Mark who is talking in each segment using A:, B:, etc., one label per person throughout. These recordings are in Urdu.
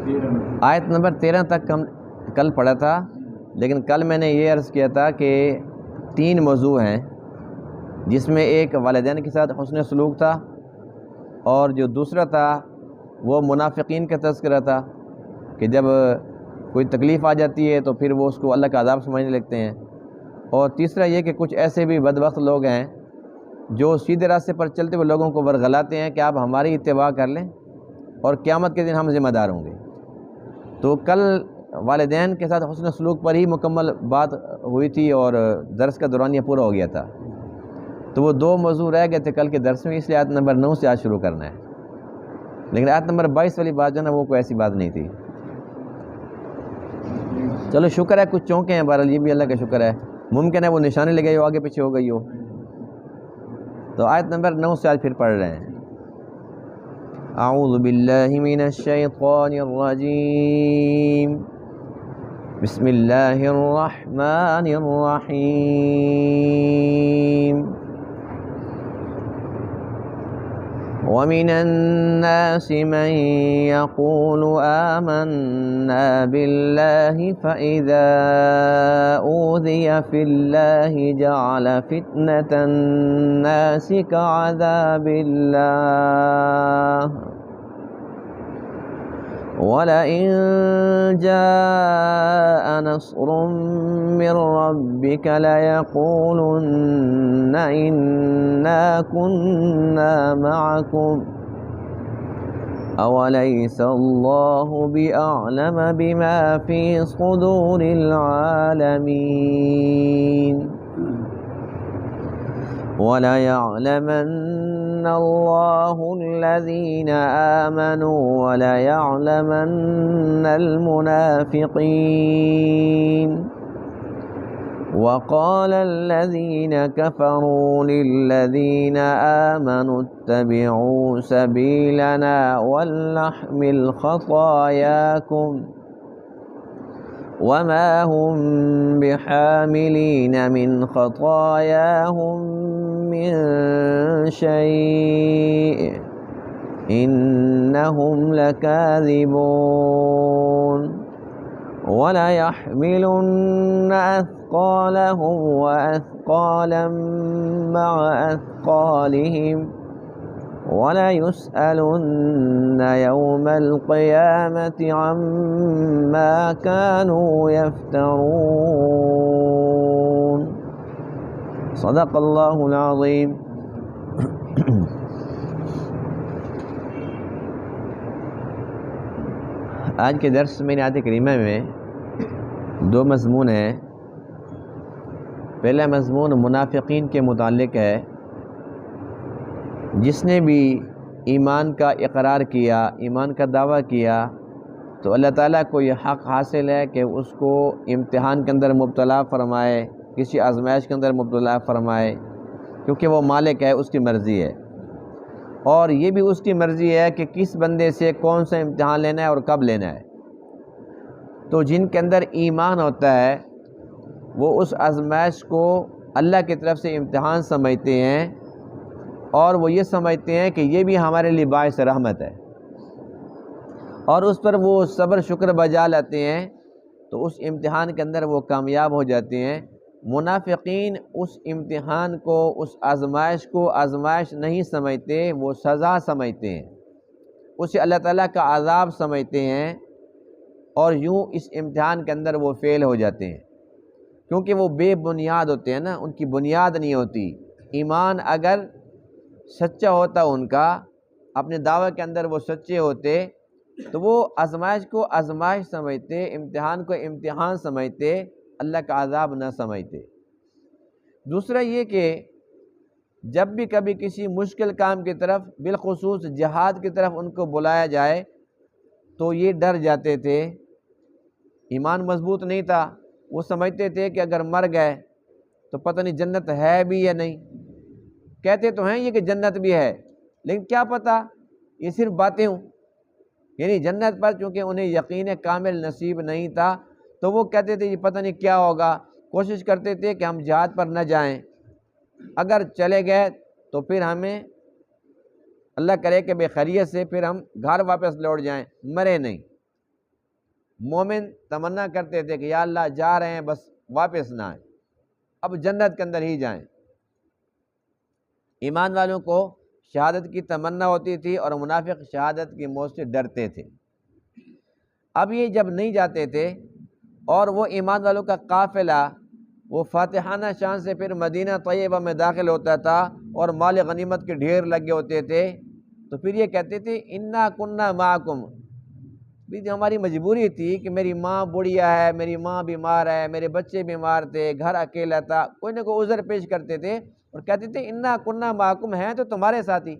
A: آیت نمبر 13 تک ہم کل پڑھا تھا، لیکن کل میں نے یہ عرض کیا تھا کہ 3 موضوع ہیں، جس میں ایک والدین کے ساتھ حسن سلوک تھا، اور جو دوسرا تھا وہ منافقین کا تذکرہ تھا کہ جب کوئی تکلیف آ جاتی ہے تو پھر وہ اس کو اللہ کا عذاب سمجھنے لگتے ہیں، اور تیسرا یہ کہ کچھ ایسے بھی بدبخت لوگ ہیں جو سیدھے راستے پر چلتے ہوئے لوگوں کو ورغلاتے ہیں کہ آپ ہماری اتباع کر لیں اور قیامت کے دن ہم ذمہ دار ہوں گے۔ تو کل والدین کے ساتھ حسن سلوک پر ہی مکمل بات ہوئی تھی اور درس کا دورانیہ پورا ہو گیا تھا، تو وہ 2 موضوع رہ گئے تھے کل کے درس میں، اس لیے آیت نمبر 9 سے آج شروع کرنا ہے، لیکن آیت نمبر 22 والی بات جو ہے نا وہ کوئی ایسی بات نہیں تھی۔ چلو شکر ہے کچھ چونکے ہیں، بہرحال یہ بھی اللہ کا شکر ہے، ممکن ہے وہ نشانی لگائی ہو آگے پیچھے ہو گئی ہو۔ تو آیت نمبر 9 سے آج پھر پڑھ رہے ہیں۔ اعوذ باللہ من الشیطان الرجیم، بسم اللہ الرحمن الرحیم۔ وَمِنَ النَّاسِ مَن يَقُولُ آمَنَّا بِاللَّهِ فَإِذَا أُوذِيَ فِي اللَّهِ جَعَلَ فِتْنَةَ النَّاسِ كَعَذَابِ اللَّهِ وَلَئِن جَاءَ نَصْرٌ مِّن رَّبِّكَ لَيَقُولُنَّ إِنَّا كُنَّا مَعَكُمْ أَوَلَيْسَ اللَّهُ بِأَعْلَمَ بِمَا فِي صُدُورِ الْعَالَمِينَ وَلَيَعْلَمَنَّ اللَّهُ الَّذِينَ آمَنُوا وَلَيَعْلَمَنَّ الْمُنَافِقِينَ وَقَالَ الَّذِينَ كَفَرُوا لِلَّذِينَ آمَنُوا اتَّبِعُوا سَبِيلَنَا وَلْنَحْمِلْ خَطَايَاكُمْ وَمَا هُمْ بِحَامِلِينَ مِنْ خَطَايَاهُمْ مِنْ شَيْءٍ إِنَّهُمْ لَكَاذِبُونَ وَلَيَحْمِلُنَّ أَثْقَالَهُمْ وَأَثْقَالًا مَعَ أَثْقَالِهِمْ وَلَيُسْأَلُنَّ يَوْمَ الْقِيَامَةِ عَمَّا كَانُوا يَفْتَرُونَ صدق اللہ العظیم۔ آج کے درس میں آیت کریمہ میں 2 مضمون ہیں۔ پہلا مضمون منافقین کے متعلق ہے۔ جس نے بھی ایمان کا اقرار کیا، ایمان کا دعویٰ کیا، تو اللہ تعالیٰ کو یہ حق حاصل ہے کہ اس کو امتحان کے اندر مبتلا فرمائے، کسی آزمائش کے اندر مبتلا فرمائے، کیونکہ وہ مالک ہے، اس کی مرضی ہے، اور یہ بھی اس کی مرضی ہے کہ کس بندے سے کون سا امتحان لینا ہے اور کب لینا ہے۔ تو جن کے اندر ایمان ہوتا ہے وہ اس آزمائش کو اللہ کی طرف سے امتحان سمجھتے ہیں، اور وہ یہ سمجھتے ہیں کہ یہ بھی ہمارے لیے باعث رحمت ہے، اور اس پر وہ صبر شکر بجا لاتے ہیں، تو اس امتحان کے اندر وہ کامیاب ہو جاتے ہیں۔ منافقین اس امتحان کو، اس آزمائش کو آزمائش نہیں سمجھتے، وہ سزا سمجھتے ہیں، اسے اللہ تعالیٰ کا عذاب سمجھتے ہیں، اور یوں اس امتحان کے اندر وہ فیل ہو جاتے ہیں، کیونکہ وہ بے بنیاد ہوتے ہیں نا، ان کی بنیاد نہیں ہوتی۔ ایمان اگر سچا ہوتا ان کا، اپنے دعوے کے اندر وہ سچے ہوتے، تو وہ آزمائش کو آزمائش سمجھتے، امتحان کو امتحان سمجھتے، اللہ کا عذاب نہ سمجھتے۔ دوسرا یہ کہ جب بھی کبھی کسی مشکل کام کی طرف، بالخصوص جہاد کی طرف ان کو بلایا جائے تو یہ ڈر جاتے تھے، ایمان مضبوط نہیں تھا، وہ سمجھتے تھے کہ اگر مر گئے تو پتہ نہیں جنت ہے بھی یا نہیں، کہتے تو ہیں یہ کہ جنت بھی ہے، لیکن کیا پتہ یہ صرف باتیں ہوں، یعنی جنت پر چونکہ انہیں یقین کامل نصیب نہیں تھا، تو وہ کہتے تھے یہ پتہ نہیں کیا ہوگا، کوشش کرتے تھے کہ ہم جہاد پر نہ جائیں، اگر چلے گئے تو پھر ہمیں اللہ کرے کہ بے خیریت سے پھر ہم گھر واپس لوٹ جائیں، مرے نہیں۔ مومن تمنا کرتے تھے کہ یا اللہ جا رہے ہیں بس واپس نہ آئیں، اب جنت کے اندر ہی جائیں۔ ایمان والوں کو شہادت کی تمنا ہوتی تھی اور منافق شہادت کی موت سے ڈرتے تھے۔ اب یہ جب نہیں جاتے تھے اور وہ ایمان والوں کا قافلہ وہ فاتحانہ شان سے پھر مدینہ طیبہ میں داخل ہوتا تھا اور مال غنیمت کے ڈھیر لگے ہوتے تھے، تو پھر یہ کہتے تھے انا کننا معکم، بھی ہماری مجبوری تھی کہ میری ماں بوڑھیا ہے، میری ماں بیمار ہے، میرے بچے بیمار تھے، گھر اکیلا تھا، کوئی نہ کوئی عذر پیش کرتے تھے اور کہتے تھے انا کننا معکم، ہیں تو تمہارے ساتھی،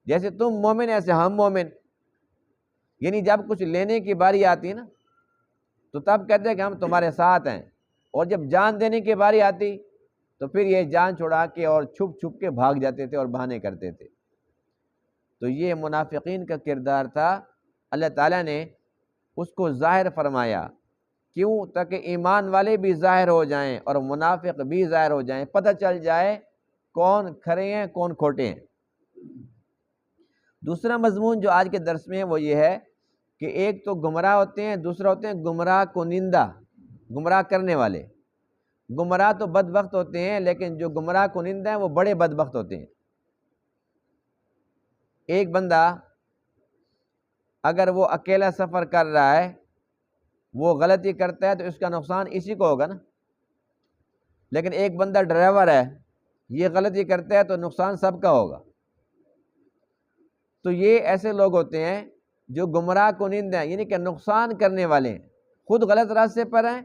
A: جیسے تم مومن ایسے ہم مومن۔ یعنی جب کچھ لینے کی باری آتی ہے نا تو تب کہتے ہیں کہ ہم تمہارے ساتھ ہیں، اور جب جان دینے کی باری آتی تو پھر یہ جان چھڑا کے اور چھپ چھپ کے بھاگ جاتے تھے اور بہانے کرتے تھے۔ تو یہ منافقین کا کردار تھا، اللہ تعالیٰ نے اس کو ظاہر فرمایا، کیوں؟ تاکہ ایمان والے بھی ظاہر ہو جائیں اور منافق بھی ظاہر ہو جائیں، پتہ چل جائے کون کھرے ہیں کون کھوٹے ہیں۔ دوسرا مضمون جو آج کے درس میں ہے وہ یہ ہے کہ ایک تو گمراہ ہوتے ہیں، دوسرا ہوتے ہیں گمراہ کنندہ، گمراہ کرنے والے۔ گمراہ تو بدبخت ہوتے ہیں، لیکن جو گمراہ کنندہ ہیں وہ بڑے بدبخت ہوتے ہیں۔ ایک بندہ اگر وہ اکیلا سفر کر رہا ہے، وہ غلطی کرتا ہے تو اس کا نقصان اسی کو ہوگا نا، لیکن ایک بندہ ڈرائیور ہے، یہ غلطی کرتا ہے تو نقصان سب کا ہوگا۔ تو یہ ایسے لوگ ہوتے ہیں جو گمراہ کنند ہیں، یعنی کہ نقصان کرنے والے ہیں، خود غلط راستے پر ہیں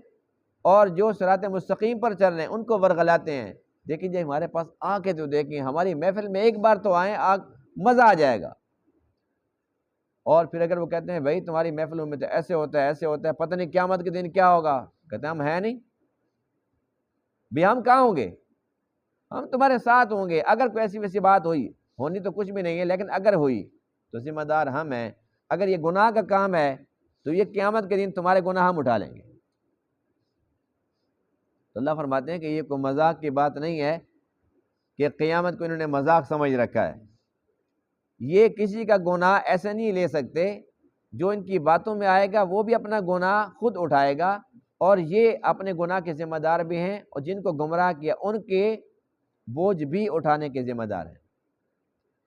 A: اور جو صراط مستقیم پر چل رہے ہیں ان کو ورغلاتے ہیں۔ دیکھیں جی ہمارے پاس آ کے تو دیکھیں، ہماری محفل میں ایک بار تو آئیں، مزہ آ جائے گا۔ اور پھر اگر وہ کہتے ہیں بھائی تمہاری محفلوں میں تو ایسے ہوتا ہے ایسے ہوتا ہے، پتہ نہیں قیامت کے دن کیا ہوگا، کہتے ہیں ہم ہیں نہیں بھی، ہم کہاں ہوں گے، ہم تمہارے ساتھ ہوں گے۔ اگر کوئی ایسی ویسی بات ہوئی، ہونی تو کچھ بھی نہیں ہے، لیکن اگر ہوئی تو ذمہ دار ہم ہیں۔ اگر یہ گناہ کا کام ہے تو یہ قیامت کے دن تمہارے گناہ ہم اٹھا لیں گے۔ تو اللہ فرماتے ہیں کہ یہ کوئی مذاق کی بات نہیں ہے کہ قیامت کو انہوں نے مذاق سمجھ رکھا ہے۔ یہ کسی کا گناہ ایسے نہیں لے سکتے، جو ان کی باتوں میں آئے گا وہ بھی اپنا گناہ خود اٹھائے گا، اور یہ اپنے گناہ کے ذمہ دار بھی ہیں، اور جن کو گمراہ کیا ان کے بوجھ بھی اٹھانے کے ذمہ دار ہیں۔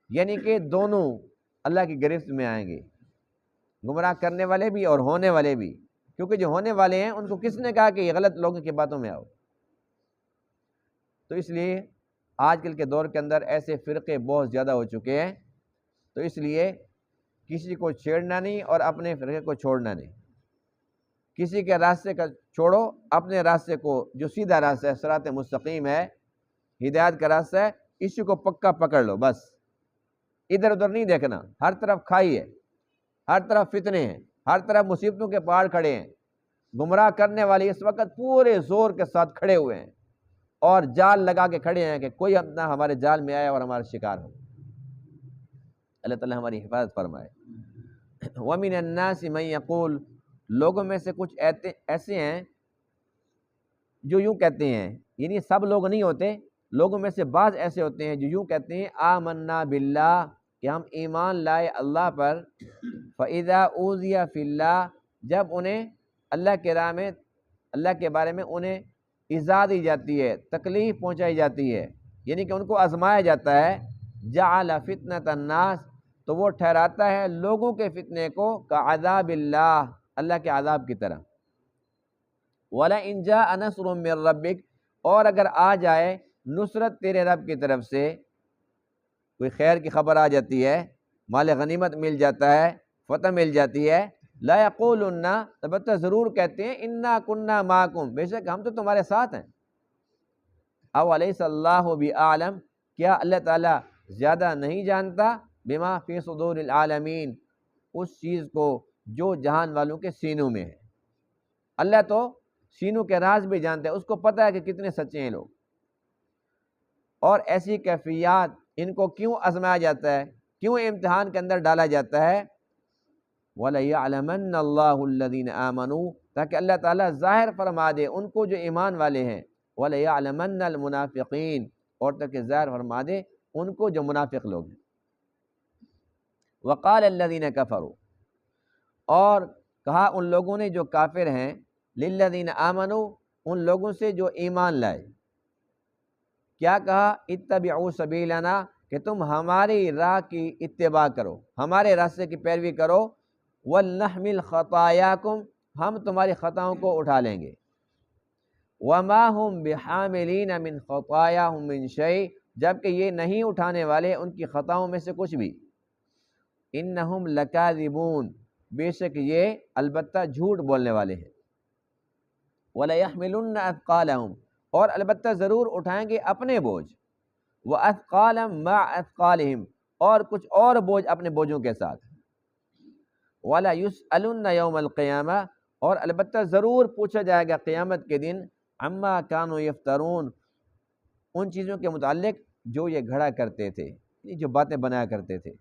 A: یعنی کہ دونوں اللہ کی گرفت میں آئیں گے، گمراہ کرنے والے بھی اور ہونے والے بھی، کیونکہ جو ہونے والے ہیں ان کو کس نے کہا کہ یہ غلط لوگوں کی باتوں میں آؤ؟ تو اس لیے آج کل کے دور کے اندر ایسے فرقے بہت زیادہ ہو چکے ہیں، تو اس لیے کسی کو چھیڑنا نہیں اور اپنے فرقے کو چھوڑنا نہیں۔ کسی کے راستے کا چھوڑو، اپنے راستے کو جو سیدھا راستہ ہے، صراط مستقیم ہے، ہدایت کا راستہ ہے، اسی کو پکا پکڑ لو بس، ادھر ادھر نہیں دیکھنا۔ ہر طرف کھائی ہے، ہر طرف فتنے ہیں، ہر طرف مصیبتوں کے پہاڑ کھڑے ہیں۔ گمراہ کرنے والے اس وقت پورے زور کے ساتھ کھڑے ہوئے ہیں اور جال لگا کے کھڑے ہیں کہ کوئی اپنا ہمارے جال میں آئے اور ہمارا شکار ہو۔ اللہ تعالیٰ ہماری حفاظت فرمائے۔ وَمِنَ النَّاسِ مَن يَقُولُ، لوگوں میں سے کچھ ایسے ہیں جو یوں کہتے ہیں، یعنی سب لوگ نہیں ہوتے، لوگوں میں سے بعض ایسے ہوتے ہیں جو یوں کہتے ہیں آمنا باللہ، کہ ہم ایمان لائے اللہ پر، فَإِذَا أُوذِيَ فِي اللَّهِ، جب انہیں اللہ کے راہ میں، اللہ کے بارے میں انہیں ایذا دی جاتی ہے، تکلیف پہنچائی جاتی ہے، یعنی کہ ان کو آزمایا جاتا ہے، جعل فتنة الناس، تو وہ ٹھہراتا ہے لوگوں کے فتنے کو کعذاب اللہ، اللہ کے عذاب کی طرح۔ وَلَئِنْ جَاءَ نَصْرٌ مِّن رَبِّكَ، اور اگر آ جائے نصرت تیرے رب کی طرف سے، کوئی خیر کی خبر آ جاتی ہے، مال غنیمت مل جاتا ہے، فتح مل جاتی ہے، لا یقولن، البتہ ضرور کہتے ہیں انا کننا معکم، بے شک ہم تو تمہارے ساتھ ہیں۔ او الیس اللہ بعالم، کیا اللہ تعالیٰ زیادہ نہیں جانتا بما فی صدور العالمین، اس چیز کو جو جہان والوں کے سینوں میں ہے۔ اللہ تو سینوں کے راز بھی جانتا ہے، اس کو پتہ ہے کہ کتنے سچے ہیں لوگ۔ اور ایسی کیفیات ان کو کیوں آزمایا جاتا ہے، کیوں امتحان کے اندر ڈالا جاتا ہے؟ وَلَيَعْلَمَنَّ اللَّهُ الَّذِينَ آمَنُوا، تاکہ اللہ تعالیٰ ظاہر فرما دے ان کو جو ایمان والے ہیں، وَلَيَعْلَمَنَّ الْمُنَافِقِينَ، اور تاکہ ظاہر فرما دے ان کو جو منافق لوگ ہیں۔ وَقَالَ الَّذِينَ كَفَرُوا، اور کہا ان لوگوں نے جو کافر ہیں، للذین آمنوا، ان لوگوں سے جو ایمان لائے، کیا کہا؟ اتبعوا سبیلنا، کہ تم ہماری راہ کی اتباع کرو، ہمارے راستے کی پیروی کرو، ولنحمل خطایاکم، ہم تمہاری خطاؤں کو اٹھا لیں گے، وما ہم بحاملین من خطایاہم من شیء، جبکہ یہ نہیں اٹھانے والے ان کی خطاؤں میں سے کچھ بھی، انہم لکاذبون، بے شک یہ البتہ جھوٹ بولنے والے ہیں، ولیحملن اثقالہم، اور البتہ ضرور اٹھائیں گے اپنے بوجھ، واثقالا مع اثقالہم، اور کچھ اور بوجھ اپنے بوجھوں کے ساتھ، ولیسألن یوم القیامہ، اور البتہ ضرور پوچھا جائے گا قیامت کے دن، عما کانوا یفترون، ان چیزوں کے متعلق جو یہ گھڑا کرتے تھے، جو باتیں بنایا کرتے تھے۔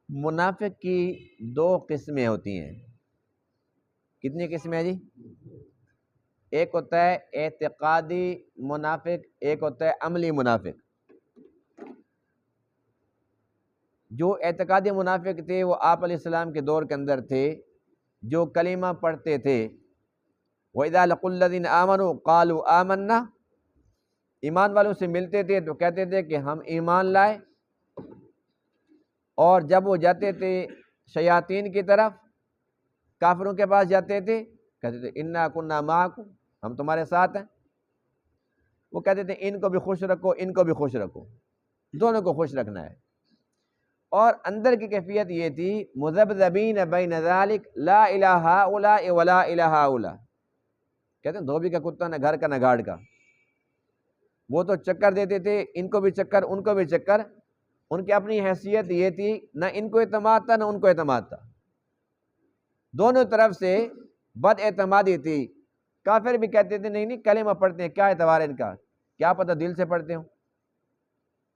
A: منافق کی دو قسمیں ہوتی ہیں۔ کتنی قسمیں ہیں جی؟ ایک ہوتا ہے اعتقادی منافق، ایک ہوتا ہے عملی منافق۔ جو اعتقادی منافق تھے وہ آپ علیہ السلام کے دور کے اندر تھے، جو کلمہ پڑھتے تھے، وَإِذَا لَقُوا الَّذِينَ آمَنُوا قَالُوا آمَنَّا، ایمان والوں سے ملتے تھے تو کہتے تھے کہ ہم ایمان لائے، اور جب وہ جاتے تھے شیاطین کی طرف، کافروں کے پاس جاتے تھے، کہتے تھے اِنَّا كُنَّا مَعَكُمْ، ہم تمہارے ساتھ ہیں۔ وہ کہتے تھے ان کو بھی خوش رکھو، ان کو بھی خوش رکھو، دونوں کو خوش رکھنا ہے۔ اور اندر کی کیفیت یہ تھی مذبذبین بین ذلک لا الہ ہؤلاء ولا الہ ہؤلاء، کہتے ہیں دھوبی کا کتا نہ گھر کا نہ گھاڑ کا۔ وہ تو چکر دیتے تھے، ان کو بھی چکر ان کو بھی چکر، ان کی اپنی حیثیت یہ تھی، نہ ان کو اعتماد تھا نہ ان کو اعتماد تھا، دونوں طرف سے بد اعتمادی تھی۔ کافر بھی کہتے تھے نہیں کلمہ پڑھتے ہیں، کیا اعتبار ہے ان کا، کیا پتہ دل سے پڑھتے ہوں،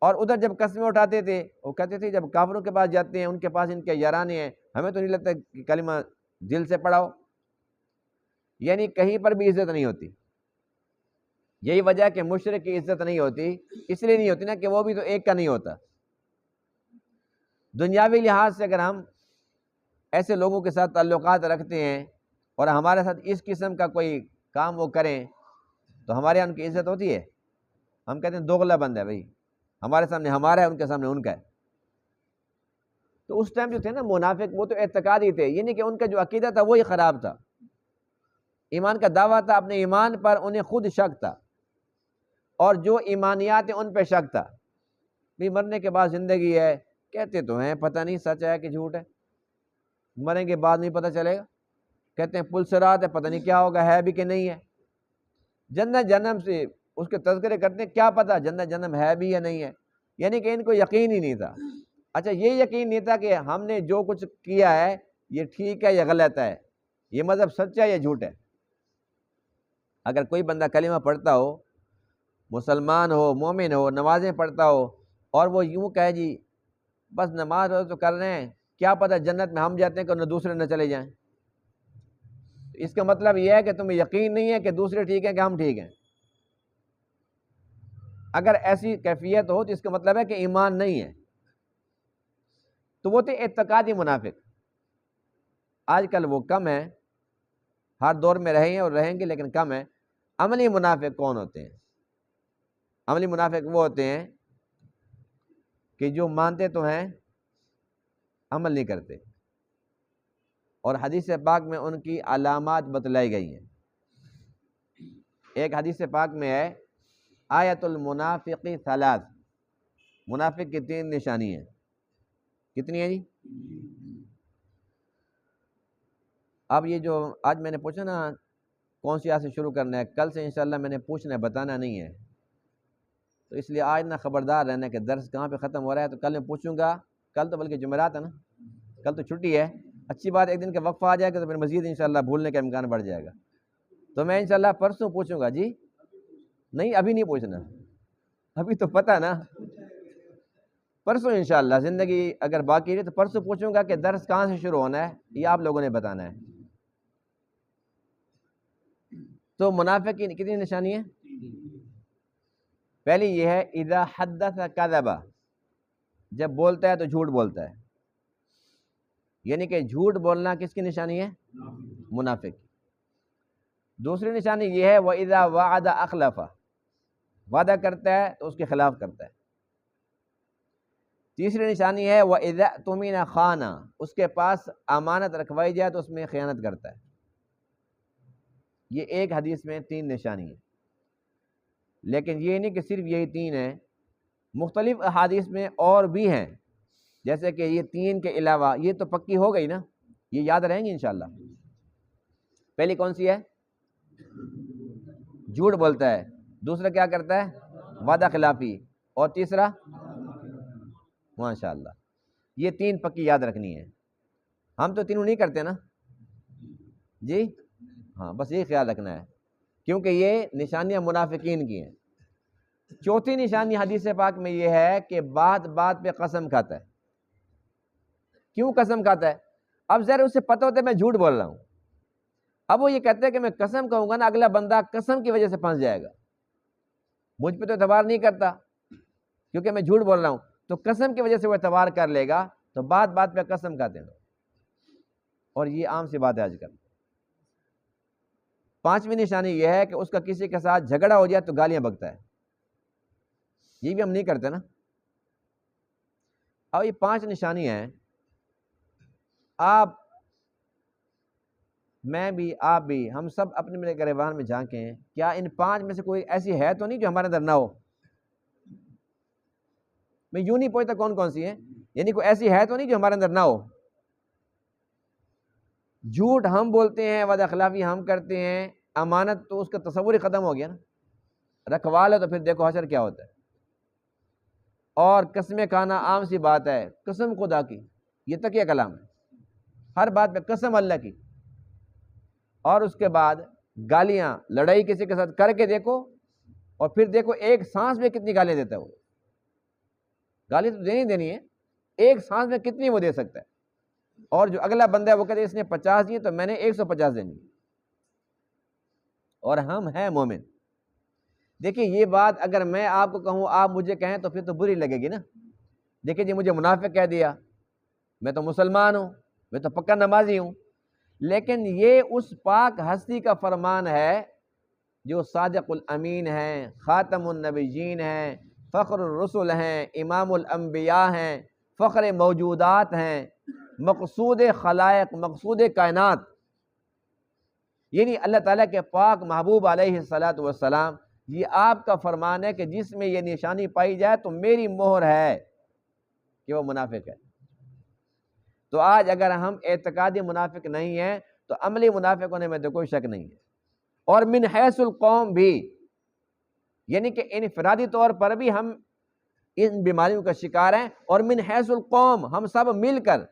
A: اور ادھر جب قسمیں اٹھاتے تھے وہ کہتے تھے جب کافروں کے پاس جاتے ہیں ان کے پاس ان کے یارانے ہیں، ہمیں تو نہیں لگتا کہ کلمہ دل سے پڑھاؤ، یعنی کہیں پر بھی عزت نہیں ہوتی۔ یہی وجہ کہ مشرک کی عزت نہیں ہوتی، اس لیے نہیں ہوتی نا کہ وہ بھی تو ایک کا نہیں ہوتا۔ دنیاوی لحاظ سے اگر ہم ایسے لوگوں کے ساتھ تعلقات رکھتے ہیں اور ہمارے ساتھ اس قسم کا کوئی کام وہ کریں تو ہمارے یہاں ان کی عزت ہوتی ہے؟ ہم کہتے ہیں دوغلا بند ہے بھائی، ہمارے سامنے ہمارا ہے، ان کے سامنے ان کا ہے۔ تو اس ٹائم جو تھے نا منافق، وہ تو اعتقادی تھے، یہ نہیں کہ ان کا جو عقیدہ تھا وہی خراب تھا، ایمان کا دعویٰ تھا، اپنے ایمان پر انہیں خود شک تھا، اور جو ایمانیات ہیں ان پہ شک تھا۔ بھی مرنے کے بعد زندگی ہے، کہتے تو ہیں پتہ نہیں سچ ہے کہ جھوٹ ہے، مریں گے بعد نہیں پتہ چلے گا، کہتے ہیں پل صراط ہے، پتہ نہیں کیا ہوگا، ہے بھی کہ نہیں ہے، جنت جہنم سے اس کے تذکرے کرتے ہیں، کیا پتہ جنت جہنم ہے بھی یا نہیں ہے، یعنی کہ ان کو یقین ہی نہیں تھا۔ اچھا یہ یقین نہیں تھا کہ ہم نے جو کچھ کیا ہے یہ ٹھیک ہے یا غلط ہے، یہ مذہب سچا ہے یا جھوٹ ہے۔ اگر کوئی بندہ کلمہ پڑھتا ہو، مسلمان ہو، مومن ہو، نمازیں پڑھتا ہو، اور وہ یوں کہے جی بس نماز تو کر رہے ہیں، کیا پتہ جنت میں ہم جاتے ہیں کہ دوسرے نہ چلے جائیں، اس کا مطلب یہ ہے کہ تمہیں یقین نہیں ہے کہ دوسرے ٹھیک ہیں کہ ہم ٹھیک ہیں۔ اگر ایسی کیفیت ہو تو اس کا مطلب ہے کہ ایمان نہیں ہے۔ تو وہ تھے اعتقادی منافق۔ آج کل وہ کم ہیں، ہر دور میں رہے ہیں اور رہیں گے لیکن کم ہیں۔ عملی منافق کون ہوتے ہیں؟ عملی منافق وہ ہوتے ہیں کہ جو مانتے تو ہیں عمل نہیں کرتے، اور حدیث پاک میں ان کی علامات بتلائی گئی ہیں۔ ایک حدیث پاک میں ہے آیت المنافق ثلاث، منافق کی 3 نشانی ہیں۔ کتنی ہیں جی؟ اب یہ جو آج میں نے پوچھا نا کون سی آیت سے شروع کرنا ہے، کل سے انشاءاللہ میں نے پوچھنا ہے، بتانا نہیں ہے، تو اس لیے آج نہ خبردار رہنا کہ درس کہاں پہ ختم ہو رہا ہے، تو کل میں پوچھوں گا، کل تو بلکہ جمعرات ہے نا، کل تو چھٹی ہے، اچھی بات ایک دن کا وقفہ آ جائے گا تو پھر مزید انشاءاللہ بھولنے کا امکان بڑھ جائے گا، تو میں انشاءاللہ پرسوں پوچھوں گا۔ جی نہیں ابھی نہیں پوچھنا، ابھی تو پتہ نا، پرسوں انشاءاللہ زندگی اگر باقی رہی تو پرسوں پوچھوں گا کہ درس کہاں سے شروع ہونا ہے، یہ آپ لوگوں نے بتانا ہے۔ تو منافق کی کتنی نشانی ہے؟ پہلی یہ ہے اذا حدث کذب، جب بولتا ہے تو جھوٹ بولتا ہے۔ یعنی کہ جھوٹ بولنا کس کی نشانی ہے؟ منافق کی۔ دوسری نشانی یہ ہے وَإِذَا وَعَدَ أَخْلَفَ، وعدہ کرتا ہے تو اس کے خلاف کرتا ہے۔ تیسری نشانی ہے وَإِذَا اؤْتُمِنَ خَانَ، اس کے پاس امانت رکھوائی جائے تو اس میں خیانت کرتا ہے۔ یہ ایک حدیث میں 3 نشانی ہیں، لیکن یہ نہیں کہ صرف یہی 3 ہیں، مختلف احادیث میں اور بھی ہیں، جیسے کہ یہ 3 کے علاوہ یہ تو پکی ہو گئی نا، یہ یاد رہیں گی انشاءاللہ۔ پہلی کون سی ہے؟ جھوٹ بولتا ہے، دوسرا کیا کرتا ہے؟ وعدہ خلافی، اور تیسرا ماشاءاللہ یہ 3 پکی یاد رکھنی ہے۔ ہم تو تینوں نہیں کرتے نا جی، ہاں بس یہ خیال رکھنا ہے، کیونکہ یہ نشانیاں منافقین کی ہیں۔ چوتھی نشانی حدیث پاک میں یہ ہے کہ بات بات پہ قسم کھاتا ہے۔ کیوں قسم کھاتا ہے؟ اب ذرا اسے پتہ ہوتا ہے میں جھوٹ بول رہا ہوں، اب وہ یہ کہتے ہیں کہ میں قسم کہوں گا نا، اگلا بندہ قسم کی وجہ سے پھنس جائے گا، مجھ پہ تو اعتبار نہیں کرتا کیونکہ میں جھوٹ بول رہا ہوں، تو قسم کی وجہ سے وہ اعتبار کر لے گا، تو بات بات پہ قسم کھاتے ہیں، اور یہ عام سی بات ہے آج کل۔ 5ویں نشانی یہ ہے کہ اس کا کسی کے ساتھ جھگڑا ہو جائے تو گالیاں بکتا ہے، یہ بھی ہم نہیں کرتے نا۔ اب یہ 5 نشانی ہیں، آپ میں بھی، آپ بھی، ہم سب اپنے میرے گریبان میں جھانکیں، کیا ان 5 میں سے کوئی ایسی ہے تو نہیں جو ہمارے اندر نہ ہو؟ میں یوں نہیں پوچھتا کون کون سی ہیں، یعنی کوئی ایسی ہے تو نہیں جو ہمارے اندر نہ ہو؟ جھوٹ ہم بولتے ہیں، وعدہ خلافی ہم کرتے ہیں، امانت تو اس کا تصور ہی ختم ہو گیا نا، رکھوا لو تو پھر دیکھو حشر کیا ہوتا ہے۔ اور قسمیں کھانا عام سی بات ہے، قسم خدا کی، یہ تقیہ کلام ہے، ہر بات پہ قسم اللہ کی۔ اور اس کے بعد گالیاں، لڑائی کسی کے ساتھ کر کے دیکھو، اور پھر دیکھو ایک سانس میں کتنی گالیاں دیتا ہے وہ۔ گالی تو دینی دینی ہے، ایک سانس میں کتنی وہ دے سکتا ہے، اور جو اگلا بندہ ہے وہ کہتے ہیں اس نے 50 دی تو میں نے 150 دینی، اور ہم ہیں مومن۔ دیکھیں یہ بات اگر میں آپ کو کہوں، آپ مجھے کہیں تو پھر تو بری لگے گی نا، دیکھیں جی مجھے منافق کہہ دیا، میں تو مسلمان ہوں، میں تو پکا نمازی ہوں، لیکن یہ اس پاک ہستی کا فرمان ہے جو صادق الامین ہیں، خاتم النبیین ہیں، فخر الرسل ہیں، امام الانبیاء ہیں، فخر موجودات ہیں، مقصود خلائق، مقصود کائنات، یعنی اللہ تعالیٰ کے پاک محبوب علیہ السلام، یہ آپ کا فرمان ہے کہ جس میں یہ نشانی پائی جائے تو میری مہر ہے کہ وہ منافق ہے۔ تو آج اگر ہم اعتقادی منافق نہیں ہیں تو عملی منافق ہونے میں تو کوئی شک نہیں ہے۔ اور من حیث القوم بھی، یعنی کہ انفرادی طور پر بھی ہم ان بیماریوں کا شکار ہیں، اور من حیث القوم ہم سب مل کر،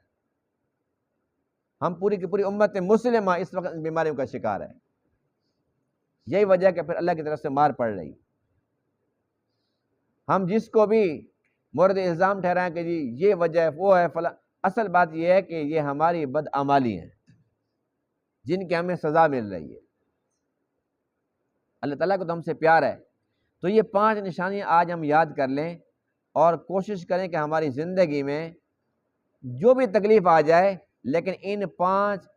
A: ہم پوری کی پوری امت مسلمہ اس وقت ان بیماریوں کا شکار ہے۔ یہی وجہ کہ پھر اللہ کی طرف سے مار پڑ رہی۔ ہم جس کو بھی مورد الزام ٹھہرائیں کہ جی یہ وجہ ہے، وہ ہے فلاں، اصل بات یہ ہے کہ یہ ہماری بدعمالی ہیں جن کی ہمیں سزا مل رہی ہے۔ اللہ تعالیٰ کو تو ہم سے پیار ہے۔ تو یہ 5 نشانیاں آج ہم یاد کر لیں، اور کوشش کریں کہ ہماری زندگی میں جو بھی تکلیف آ جائے لیکن ان 5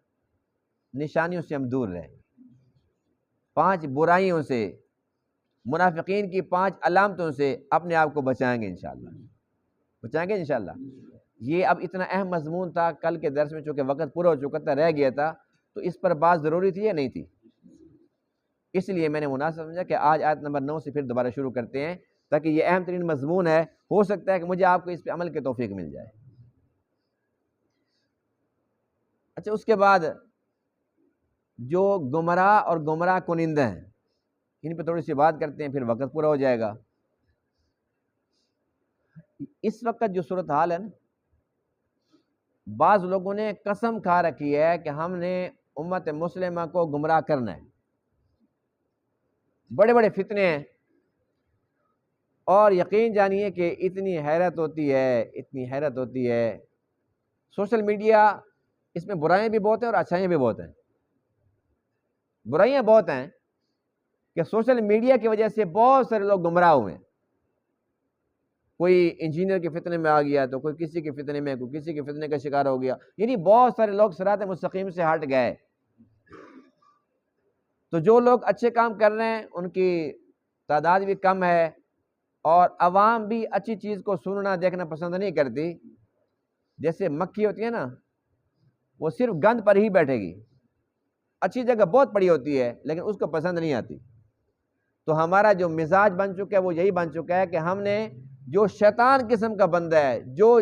A: نشانیوں سے ہم دور رہیں، 5 برائیوں سے، منافقین کی 5 علامتوں سے اپنے آپ کو بچائیں گے انشاءاللہ، بچائیں گے انشاءاللہ۔ یہ اب اتنا اہم مضمون تھا، کل کے درس میں چونکہ وقت پورا ہو چکا تھا، رہ گیا تھا، تو اس پر بات ضروری تھی یا نہیں تھی؟ اس لیے میں نے مناسب سمجھا کہ آج آیت نمبر 9 سے پھر دوبارہ شروع کرتے ہیں، تاکہ یہ اہم ترین مضمون ہے، ہو سکتا ہے کہ مجھے آپ کو اس پہ عمل کی توفیق مل جائے۔ اچھا، اس کے بعد جو گمراہ اور گمراہ کنندہ ہیں، ان پہ تھوڑی سی بات کرتے ہیں، پھر وقت پورا ہو جائے گا۔ اس وقت جو صورتحال ہے نا، بعض لوگوں نے قسم کھا رکھی ہے کہ ہم نے امت مسلمہ کو گمراہ کرنا ہے، بڑے بڑے فتنے ہیں، اور یقین جانیے کہ اتنی حیرت ہوتی ہے، اتنی حیرت ہوتی ہے۔ سوشل میڈیا، اس میں برائیاں بھی بہت ہیں اور اچھائیاں بھی بہت ہیں۔ برائیاں بہت ہیں کہ سوشل میڈیا کی وجہ سے بہت سارے لوگ گمراہ ہوئے ہیں، کوئی انجینئر کے فتنے میں آ گیا تو کوئی کسی کے فتنے میں، کوئی کسی کے فتنے کا شکار ہو گیا، یعنی بہت سارے لوگ صراط مستقیم سے ہٹ گئے۔ تو جو لوگ اچھے کام کر رہے ہیں ان کی تعداد بھی کم ہے، اور عوام بھی اچھی چیز کو سننا دیکھنا پسند نہیں کرتی۔ جیسے مکھی ہوتی ہے نا، وہ صرف گند پر ہی بیٹھے گی، اچھی جگہ بہت پڑی ہوتی ہے لیکن اس کو پسند نہیں آتی۔ تو ہمارا جو مزاج بن چکا ہے وہ یہی بن چکا ہے کہ ہم نے جو شیطان قسم کا بندہ ہے، جو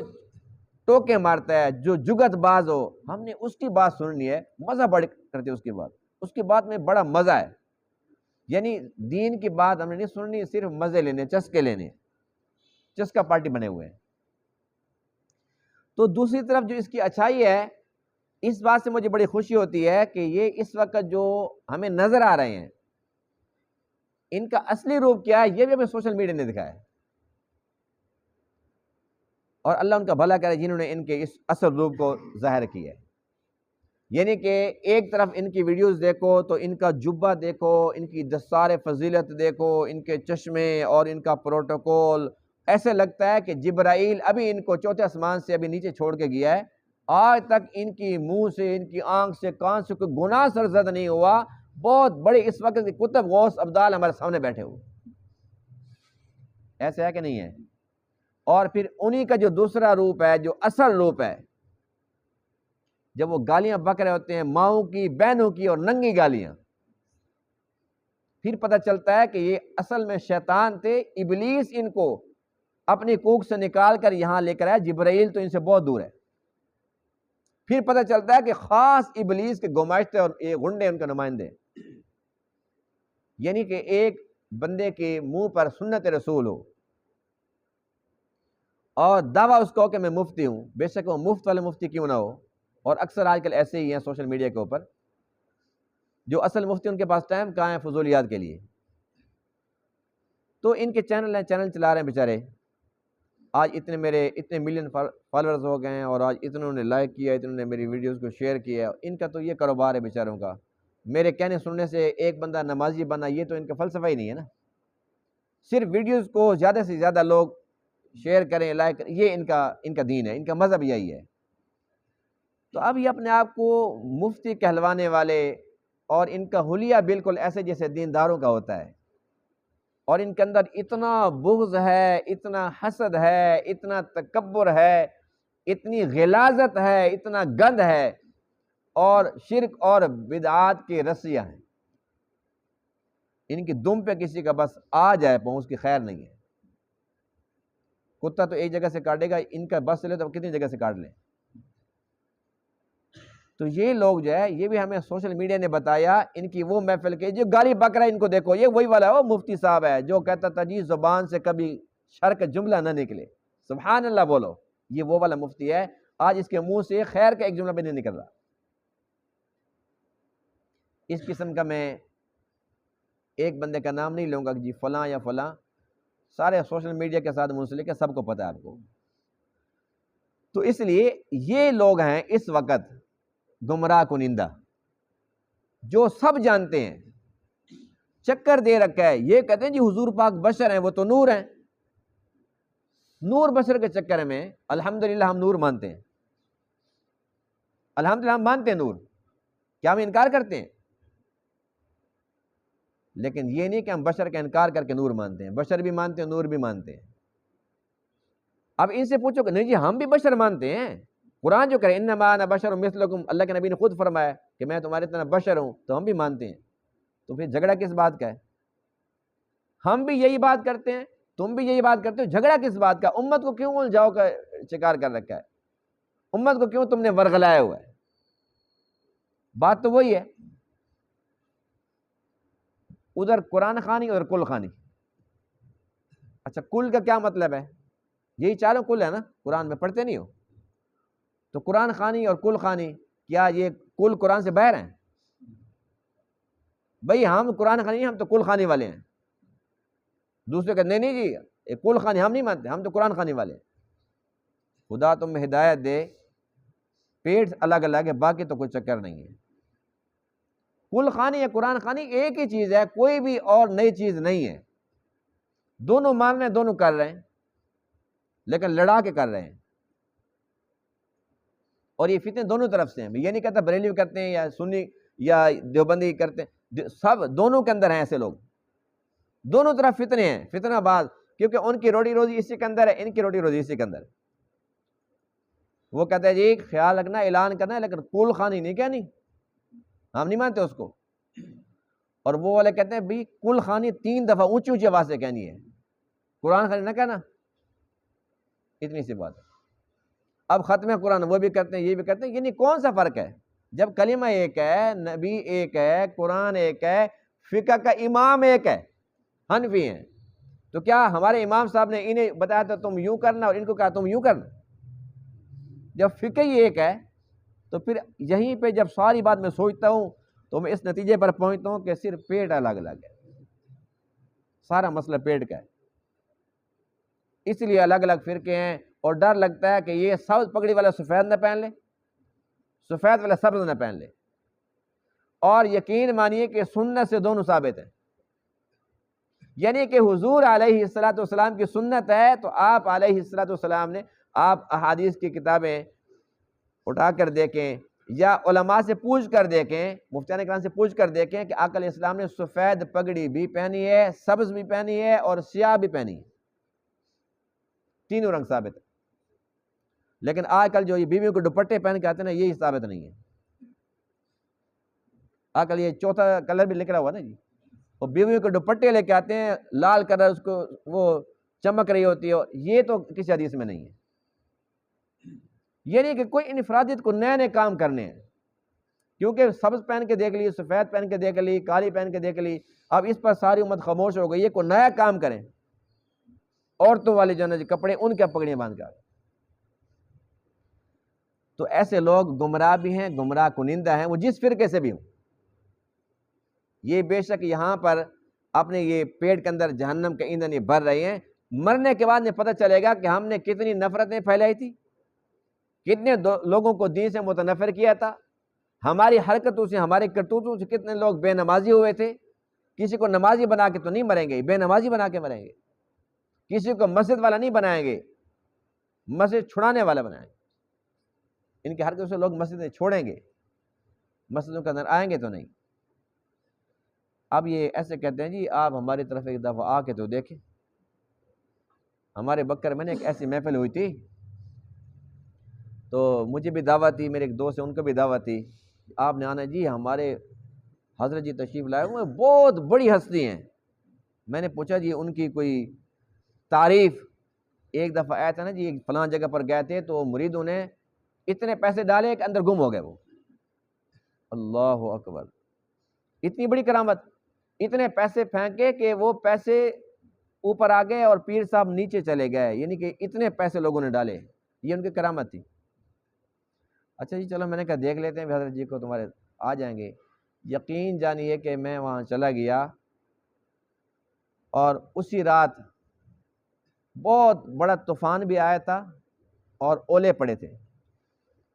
A: ٹوکے مارتا ہے، جو جگت باز ہو، ہم نے اس کی بات سننی ہے، مزہ بڑھ کرتے اس کی بات، اس کی بات میں بڑا مزہ ہے۔ یعنی دین کی بات ہم نے نہیں سننی، صرف مزے لینے، چسکے لینے، چسکا پارٹی بنے ہوئے ہیں۔ تو دوسری طرف جو اس کی اچھائی ہے، اس بات سے مجھے بڑی خوشی ہوتی ہے کہ یہ اس وقت جو ہمیں نظر آ رہے ہیں، ان کا اصلی روپ کیا ہے یہ بھی ہمیں سوشل میڈیا نے دکھایا ہے، اور اللہ ان کا بھلا کرے جنہوں نے ان کے اس اصل روپ کو ظاہر کیا ہے۔ یعنی کہ ایک طرف ان کی ویڈیوز دیکھو تو ان کا جبہ دیکھو، ان کی دستار فضیلت دیکھو، ان کے چشمے اور ان کا پروٹوکول، ایسے لگتا ہے کہ جبرائیل ابھی ان کو چوتھے آسمان سے ابھی نیچے چھوڑ کے گیا ہے، آج تک ان کی منہ سے، ان کی آنکھ سے، کان سے کوئی گناہ سرزد نہیں ہوا۔ بہت بڑے اس وقت کے کتب غوث ابدال ہمارے سامنے بیٹھے ہوئے، ایسے ہے کہ نہیں ہے؟ اور پھر انہی کا جو دوسرا روپ ہے، جو اصل روپ ہے، جب وہ گالیاں بک رہے ہوتے ہیں ماؤں کی، بہنوں کی، اور ننگی گالیاں، پھر پتہ چلتا ہے کہ یہ اصل میں شیطان تھے، ابلیس ان کو اپنی کوکھ سے نکال کر یہاں لے کر آیا، جبرائیل تو ان سے بہت دور ہے۔ پھر پتہ چلتا ہے کہ خاص ابلیس کے گماشتے اور غنڈے ان کے نمائندے، یعنی کہ ایک بندے کے منہ پر سنت رسول ہو اور دعویٰ اس کو ہو کہ میں مفتی ہوں، بے شک وہ مفت والے مفتی کیوں نہ ہو، اور اکثر آج کل ایسے ہی ہیں سوشل میڈیا کے اوپر، جو اصل مفتی ان کے پاس ٹائم کہاں ہے فضولیات کے لیے۔ تو ان کے چینل ہیں، چینل چلا رہے ہیں بیچارے، آج اتنے ملین فالورز ہو گئے ہیں، اور آج اتنوں نے لائک کیا، اتنوں نے میری ویڈیوز کو شیئر کیا، ان کا تو یہ کاروبار ہے بیچاروں کا۔ میرے کہنے سننے سے ایک بندہ نمازی بنا، یہ تو ان کا فلسفہ ہی نہیں ہے نا۔ صرف ویڈیوز کو زیادہ سے زیادہ لوگ شیئر کریں، لائک کریں، یہ ان کا دین ہے، ان کا مذہب یہی ہے۔ تو اب یہ اپنے آپ کو مفتی کہلوانے والے، اور ان کا حلیہ بالکل ایسے جیسے دینداروں کا ہوتا ہے، اور ان کے اندر اتنا بغض ہے، اتنا حسد ہے، اتنا تکبر ہے، اتنی غلاظت ہے، اتنا گند ہے، اور شرک اور بدعات کی رسیاں ہیں۔ ان کی دم پہ کسی کا بس آ جائے پہنچ، اس کی خیر نہیں ہے۔ کتا تو ایک جگہ سے کاٹے گا، ان کا بس چلے تو کتنی جگہ سے کاٹ لیں۔ تو یہ لوگ جو ہے، یہ بھی ہمیں سوشل میڈیا نے بتایا، ان کی وہ محفل کے جو گالی بک رہا ہے، ان کو دیکھو، یہ وہی والا ہے، وہ مفتی صاحب ہے جو کہتا تھا جی زبان سے کبھی شر کا جملہ نہ نکلے، سبحان اللہ بولو، یہ وہ والا مفتی ہے، آج اس کے منہ سے خیر کا ایک جملہ بھی نہیں نکل رہا۔ اس قسم کا میں ایک بندے کا نام نہیں لوں گا کہ جی فلاں یا فلاں، سارے سوشل میڈیا کے ساتھ منسلک ہے، سب کو پتہ ہے آپ کو۔ تو اس لیے یہ لوگ ہیں اس وقت گمراہ کنندہ، جو سب جانتے ہیں، چکر دے رکھا ہے، یہ کہتے ہیں جی حضور پاک بشر ہیں، وہ تو نور ہیں، نور بشر کے چکر میں الحمدللہ ہم نور مانتے ہیں، الحمدللہ ہم مانتے ہیں نور، کیا ہم انکار کرتے ہیں؟ لیکن یہ نہیں کہ ہم بشر کا انکار کر کے نور مانتے ہیں، بشر بھی مانتے ہیں، نور بھی مانتے ہیں۔ اب ان سے پوچھو کہ نہیں جی ہم بھی بشر مانتے ہیں، قرآن جو کرے انما انا بشر مثلکم، اللہ کے نبی نے خود فرمایا کہ میں تمہارے طرح بشر ہوں، تو ہم بھی مانتے ہیں، تو پھر جھگڑا کس بات کا ہے؟ ہم بھی یہی بات کرتے ہیں، تم بھی یہی بات کرتے ہو، جھگڑا کس بات کا؟ امت کو کیوں الجھاؤ کا شکار کر رکھا ہے؟ امت کو کیوں تم نے ورغلایا ہوا ہے؟ بات تو وہی ہے، ادھر قرآن خوانی ادھر کل خوانی۔ اچھا کل کا کیا مطلب ہے؟ یہی چاروں کل ہے نا، قرآن میں پڑھتے نہیں ہو؟ تو قرآن خوانی اور کل خوانی، کیا یہ کل قرآن سے باہر ہیں؟ بھئی ہم قرآن خوانی نہیں، ہم تو کل خوانی والے ہیں۔ دوسرے کہتے نہیں جی کل خوانی ہم نہیں مانتے، ہم تو قرآن خوانی والے ہیں۔ خدا تم ہدایت دے، پیٹ الگ الگ ہے، باقی تو کوئی چکر نہیں ہے۔ کل خوانی یا قرآن خوانی ایک ہی چیز ہے، کوئی بھی اور نئی چیز نہیں ہے، دونوں مان رہے ہیں، دونوں کر رہے ہیں۔ لیکن لڑا کے کر رہے ہیں. اور یہ فتنے دونوں طرف سے ہیں. یہ نہیں کہتا بریلوی کرتے ہیں یا سنی یا دیوبندی کرتے ہیں، سب دونوں کے اندر ہیں ایسے لوگ. دونوں طرف فتنے ہیں، فتنہ باز، کیونکہ ان کی روٹی روزی اسی کے اندر ہے، ان کی روٹی روزی اسی کے اندر ہے. وہ کہتے ہیں جی خیال رکھنا، اعلان کرنا ہے، لیکن کول خانی نہیں کہنی، ہم نہیں مانتے اس کو. اور وہ والے کہتے ہیں بھائی کل خانی 3 دفعہ اونچی اونچی آواز سے کہنی ہے، قرآن خانی نہ کہنا. اتنی سی بات ہے. اب ختم قرآن وہ بھی کرتے ہیں، یہ بھی کرتے ہیں. یعنی کون سا فرق ہے جب کلمہ ایک ہے، نبی ایک ہے، قرآن ایک ہے، فقہ کا امام ایک ہے، حنفی ہیں. تو کیا ہمارے امام صاحب نے انہیں بتایا تھا تم یوں کرنا اور ان کو کہا تم یوں کرنا؟ جب فقہ ہی ایک ہے تو پھر یہیں پہ جب ساری بات میں سوچتا ہوں تو میں اس نتیجے پر پہنچتا ہوں کہ صرف پیٹ الگ الگ ہے، سارا مسئلہ پیٹ کا ہے. اس لیے الگ الگ فرقے ہیں. اور ڈر لگتا ہے کہ یہ سبز پگڑی والا سفید نہ پہن لے، سفید والا سبز نہ پہن لے. اور یقین مانیے کہ سنت سے دونوں ثابت ہیں. یعنی کہ حضور علیہ الصلوۃ والسلام کی سنت ہے تو آپ علیہ الصلوۃ والسلام نے، آپ احادیث کی کتابیں اٹھا کر دیکھیں یا علماء سے پوچھ کر دیکھیں، مفتیان کرام سے پوچھ کر دیکھیں کہ آقا علیہ السلام نے سفید پگڑی بھی پہنی ہے، سبز بھی پہنی ہے اور سیاہ بھی پہنی ہے. تینوں رنگ ثابت ہے. لیکن آج کل جو یہ بیویوں کو دوپٹے پہن کے آتے ہیں نا، یہی ثابت نہیں ہے. آج کل یہ چوتھا کلر بھی نکلا ہوا نا جی، وہ بیویوں کو دوپٹے لے کے آتے ہیں، لال کلر، اس کو وہ چمک رہی ہوتی ہے. یہ تو کسی حدیث میں نہیں ہے. یہ نہیں کہ کوئی انفرادیت کو نئے نئے کام کرنے ہیں، کیونکہ سبز پہن کے دیکھ لی، سفید پہن کے دیکھ لی، کالی پہن کے دیکھ لی، اب اس پر ساری امت خاموش ہو گئی. یہ کوئی نیا کام کریں. عورتوں والے جو نا کپڑے، ان کے پگڑیاں باندھ کر. تو ایسے لوگ گمراہ بھی ہیں، گمراہ کنندہ ہیں، وہ جس فرقے سے بھی ہوں. یہ بے شک یہاں پر اپنے یہ پیٹ کے اندر جہنم کا ایندھن یہ بھر رہے ہیں. مرنے کے بعد پتہ چلے گا کہ ہم نے کتنی نفرتیں پھیلائی تھی، کتنے لوگوں کو دین سے متنفر کیا تھا، ہماری حرکتوں سے، ہمارے کرتوتوں سے کتنے لوگ بے نمازی ہوئے تھے. کسی کو نمازی بنا کے تو نہیں مریں گے، بے نمازی بنا کے مریں گے. کسی کو مسجد والا نہیں بنائیں گے، مسجد چھڑانے والا بنائیں گے. ان کی حرکتوں سے لوگ مسجدیں چھوڑیں گے، مسجدوں کے اندر آئیں گے تو نہیں. اب یہ ایسے کہتے ہیں جی آپ ہماری طرف ایک دفعہ آ کے تو دیکھیں. ہمارے بکر میں نے ایک ایسی محفل ہوئی تھی تو مجھے بھی دعوت تھی، میرے ایک دوست ہیں ان کو بھی دعوت تھی. آپ نے آنا جی، ہمارے حضرت جی تشریف لائے ہوئے بہت بڑی ہستی ہیں. میں نے پوچھا جی ان کی کوئی تعریف. ایک دفعہ آیا تھا نا جی، فلاں جگہ پر گئے تھے تو مریدوں نے اتنے پیسے ڈالے کہ اندر گم ہو گئے وہ. اللہ اکبر، اتنی بڑی کرامت. اتنے پیسے پھینکے کہ وہ پیسے اوپر آ گئے اور پیر صاحب نیچے چلے گئے. یعنی کہ اتنے پیسے لوگوں نے ڈالے، یہ ان کی کرامت تھی. اچھا جی چلو، میں نے کہا دیکھ لیتے ہیں حضرت جی کو، تمہارے آ جائیں گے. یقین جانیے کہ میں وہاں چلا گیا اور اسی رات بہت بڑا طوفان بھی آیا تھا اور اولے پڑے تھے،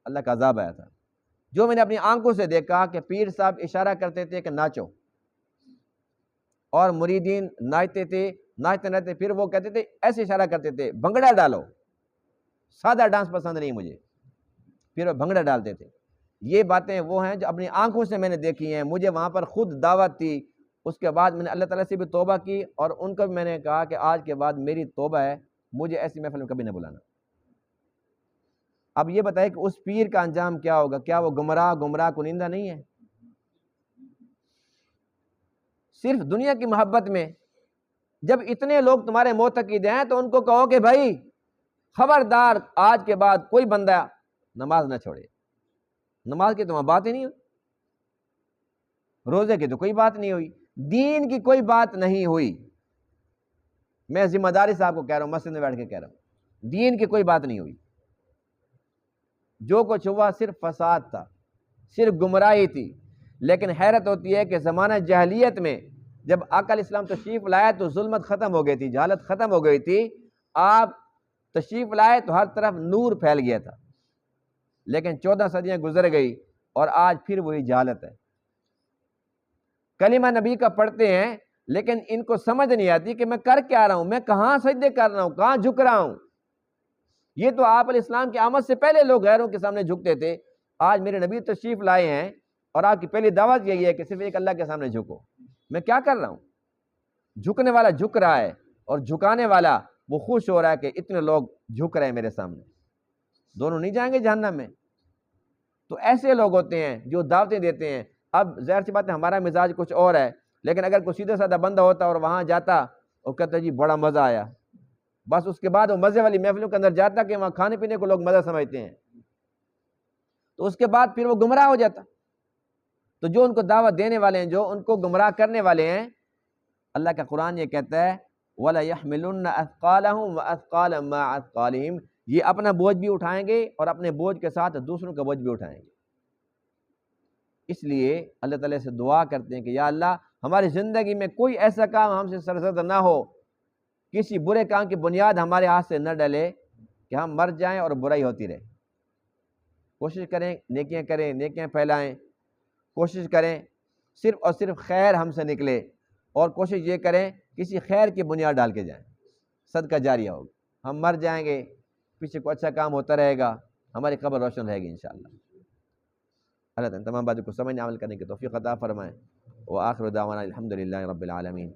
A: اللہ کا عذاب آیا تھا. جو میں نے اپنی آنکھوں سے دیکھا کہ پیر صاحب اشارہ کرتے تھے کہ ناچو، اور مریدین ناچتے تھے، ناچتے ناچتے پھر وہ کہتے تھے، ایسے اشارہ کرتے تھے بھنگڑا ڈالو، سادہ ڈانس پسند نہیں مجھے، پھر وہ بھنگڑا ڈالتے تھے. یہ باتیں وہ ہیں جو اپنی آنکھوں سے میں نے دیکھی ہیں. مجھے وہاں پر خود دعوت تھی. اس کے بعد میں نے اللہ تعالیٰ سے بھی توبہ کی اور ان کو بھی میں نے کہا کہ آج کے بعد میری توبہ ہے، مجھے ایسی محفل میں کبھی نہ بلانا. اب یہ بتائے کہ اس پیر کا انجام کیا ہوگا؟ کیا وہ گمراہ کنندہ نہیں ہے؟ صرف دنیا کی محبت میں جب اتنے لوگ تمہارے معتقد ہیں تو ان کو کہو کہ بھائی خبردار، آج کے بعد کوئی بندہ نماز نہ چھوڑے. نماز کی تو وہاں بات ہی نہیں ہوئی، روزے کی تو کوئی بات نہیں ہوئی، دین کی کوئی بات نہیں ہوئی. میں ذمہ داری صاحب کو کہہ رہا ہوں، مسجد میں بیٹھ کے کہہ رہا ہوں، دین کی کوئی بات نہیں ہوئی. جو کچھ ہوا صرف فساد تھا، صرف گمراہی تھی. لیکن حیرت ہوتی ہے کہ زمانہ جاہلیت میں جب آقا علیہ السلام تشریف لائے تو ظلمت ختم ہو گئی تھی، جہالت ختم ہو گئی تھی. آپ تشریف لائے تو ہر طرف نور پھیل گیا تھا. لیکن 14 صدیاں گزر گئی اور آج پھر وہی جہالت ہے. کلمہ نبی کا پڑھتے ہیں لیکن ان کو سمجھ نہیں آتی کہ میں کر کیا رہا ہوں، میں کہاں سجدے کر رہا ہوں، کہاں جھک رہا ہوں. یہ تو آپ علیہ السلام کی آمد سے پہلے لوگ غیروں کے سامنے جھکتے تھے، آج میرے نبی تشریف لائے ہیں اور آپ کی پہلی دعوت یہی ہے کہ صرف ایک اللہ کے سامنے جھکو۔ میں کیا کر رہا ہوں؟ جھکنے والا جھک رہا ہے اور جھکانے والا وہ خوش ہو رہا ہے کہ اتنے لوگ جھک رہے ہیں میرے سامنے، دونوں نہیں جائیں گے جہنم میں۔ تو ایسے لوگ ہوتے ہیں جو دعوتیں دیتے ہیں۔ اب ظاہر سی بات ہے ہمارا مزاج کچھ اور ہے، لیکن اگر کوئی سیدھا سادہ بندہ ہوتا اور وہاں جاتا اور کہتا جی بڑا مزہ آیا، بس اس کے بعد وہ مزے والی محفلوں کے اندر جاتا کہ وہاں کھانے پینے کو لوگ مزہ سمجھتے ہیں، تو اس کے بعد پھر وہ گمراہ ہو جاتا۔ تو جو ان کو دعوت دینے والے ہیں، جو ان کو گمراہ کرنے والے ہیں، اللہ کا قرآن یہ کہتا ہے وَلَيَحْمِلُنَّ أَثْقَالَهُمْ وَأَثْقَالًا مَّعَ أَثْقَالِهِمْ، یہ اپنا بوجھ بھی اٹھائیں گے اور اپنے بوجھ کے ساتھ دوسروں کا بوجھ بھی اٹھائیں گے۔ اس لیے اللہ تعالیٰ سے دعا کرتے ہیں کہ یا اللہ ہماری زندگی میں کوئی ایسا کام ہم سے سرزد نہ ہو، کسی برے کام کی بنیاد ہمارے ہاتھ سے نہ ڈلے کہ ہم مر جائیں اور برائی ہوتی رہے۔ کوشش کریں نیکیاں کریں، نیکیاں پھیلائیں، کوشش کریں صرف اور صرف خیر ہم سے نکلے، اور کوشش یہ کریں کسی خیر کی بنیاد ڈال کے جائیں، صدقہ جاریہ ہوگا۔ ہم مر جائیں گے، پیچھے کوئی اچھا کام ہوتا رہے گا، ہماری قبر روشن رہے گی انشاءاللہ۔ اللہ تعالیٰ تمام باتوں کو سمجھنے عمل کرنے کی توفیق عطا فرمائیں۔ وآخر دعوانا الحمدللہ رب العالمین۔